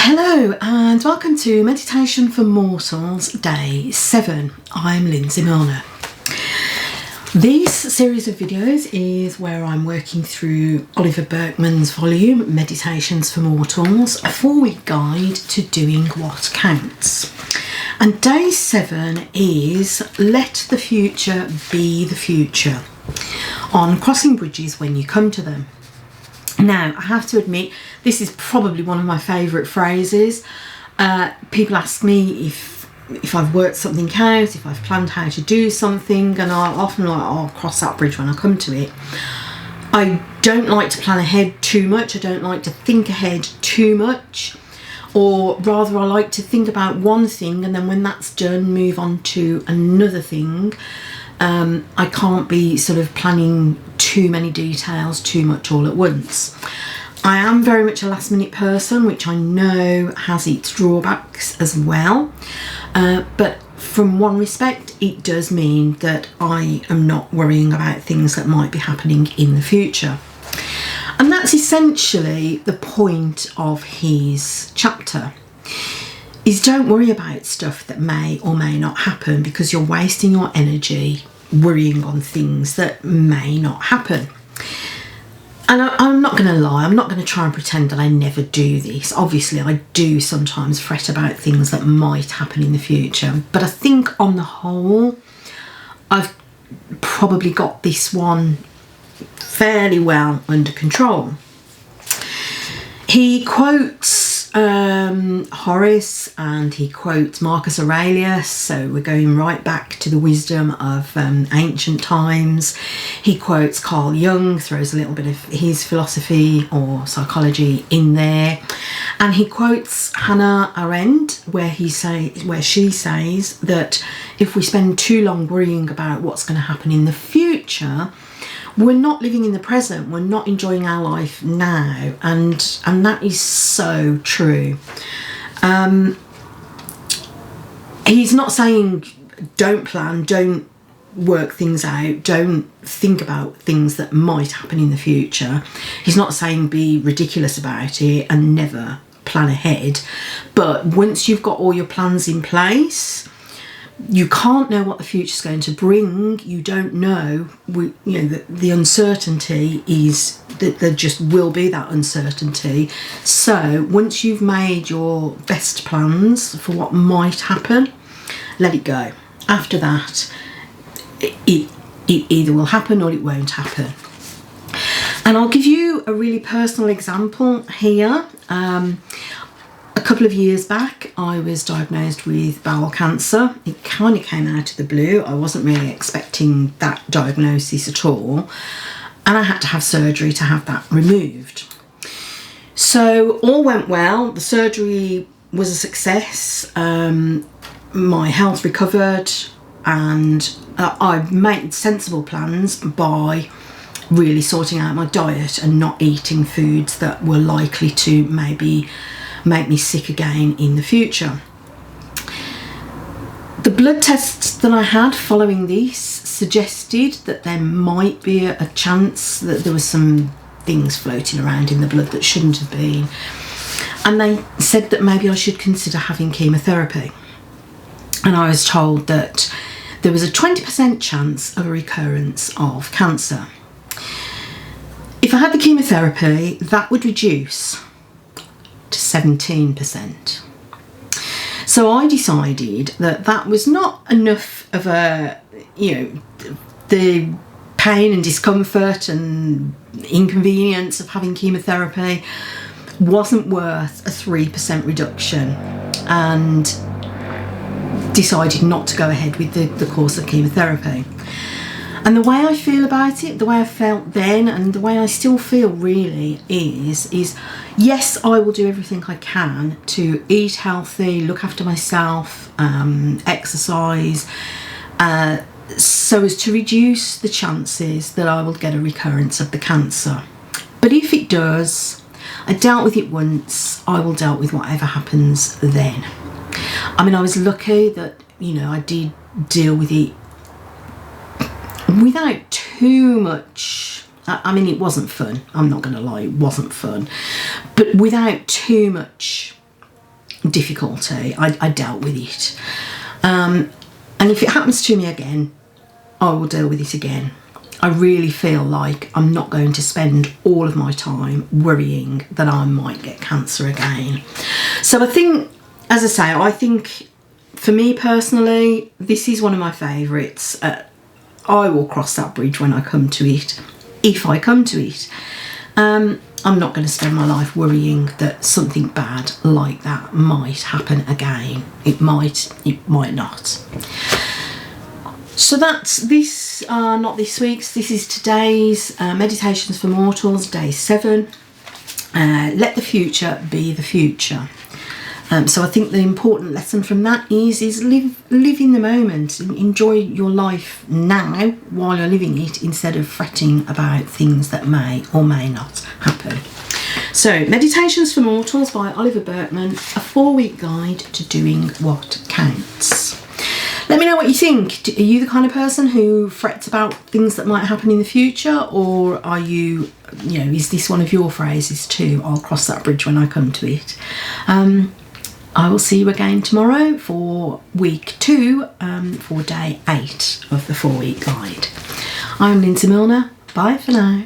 Hello and welcome to Meditation for Mortals Day 7. I'm Lindsay Milner. This series of videos is where I'm working through Oliver Burkeman's volume Meditations for Mortals, a 4-week guide to doing what counts. And day 7 is Let the Future Be the Future, on crossing bridges when you come to them. Now, I have to admit, this is probably one of my favourite phrases. People ask me if I've worked something out, if I've planned how to do something, and I'll often I'll cross that bridge when I come to it. I don't like to plan ahead too much. I don't like to think ahead too much. Or rather, I like to think about one thing and then when that's done, move on to another thing. I can't be sort of planning too many details too much all at once. I am very much a last minute person, which I know has its drawbacks as well. But from one respect, it does mean that I am not worrying about things that might be happening in the future. And that's essentially the point of his chapter. Is don't worry about stuff that may or may not happen, because you're wasting your energy worrying on things that may not happen. And I'm not going to lie, I'm not going to try and pretend that I never do this. Obviously, I do sometimes fret about things that might happen in the future. But I think on the whole, I've probably got this one fairly well under control. He quotes Horace and he quotes Marcus Aurelius, so we're going right back to the wisdom of ancient times. He quotes Carl Jung, throws a little bit of his philosophy or psychology in there, and he quotes Hannah Arendt where she says that if we spend too long worrying about what's going to happen in the future, we're not living in the present, we're not enjoying our life now, and that is so true. He's not saying don't plan, don't work things out, don't think about things that might happen in the future. He's not saying be ridiculous about it and never plan ahead. But once you've got all your plans in place, you can't know what the future's going to bring. You don't know. The uncertainty is that there just will be that uncertainty. So once you've made your best plans for what might happen, let it go. After that, it either will happen or it won't happen. And I'll give you a really personal example here. A couple of years back, I was diagnosed with bowel cancer. It kind of came out of the blue. I wasn't really expecting that diagnosis at all. And I had to have surgery to have that removed. So all went well. The surgery was a success. My health recovered, and I made sensible plans by really sorting out my diet and not eating foods that were likely to maybe make me sick again in the future. The blood tests that I had following this suggested that there might be a chance that there were some things floating around in the blood that shouldn't have been. And they said that maybe I should consider having chemotherapy. And I was told that there was a 20% chance of a recurrence of cancer. If I had the chemotherapy, that would reduce to 17%. So I decided that was not enough of the pain and discomfort and inconvenience of having chemotherapy wasn't worth a 3% reduction, and decided not to go ahead with the course of chemotherapy. And the way I feel about it, the way I felt then and the way I still feel really is yes, I will do everything I can to eat healthy, look after myself, exercise, so as to reduce the chances that I will get a recurrence of the cancer. But if it does, I dealt with it once, I will deal with whatever happens then. I mean, I was lucky that, I did deal with it without too much. I mean, it wasn't fun. I'm not going to lie, it wasn't fun. But without too much difficulty. I dealt with it. And if it happens to me again, I will deal with it again. I really feel like I'm not going to spend all of my time worrying that I might get cancer again. So I think, as I say, I think for me personally, this is one of my favourites. I will cross that bridge when I come to it, if I come to it. I'm not going to spend my life worrying that something bad like that might happen again. It might not. So that's this, not this week's, this is today's Meditations for Mortals, day 7. Let the future be the future. So I think the important lesson from that is live in the moment, enjoy your life now while you're living it, instead of fretting about things that may or may not happen. So, Meditations for Mortals by Oliver Burkeman, a 4-week guide to doing what counts. Let me know what you think. Are you the kind of person who frets about things that might happen in the future, or are you, is this one of your phrases too? I'll cross that bridge when I come to it. I will see you again tomorrow for week 2, for day 8 of the 4-week guide. I'm Lindsay Milner. Bye for now.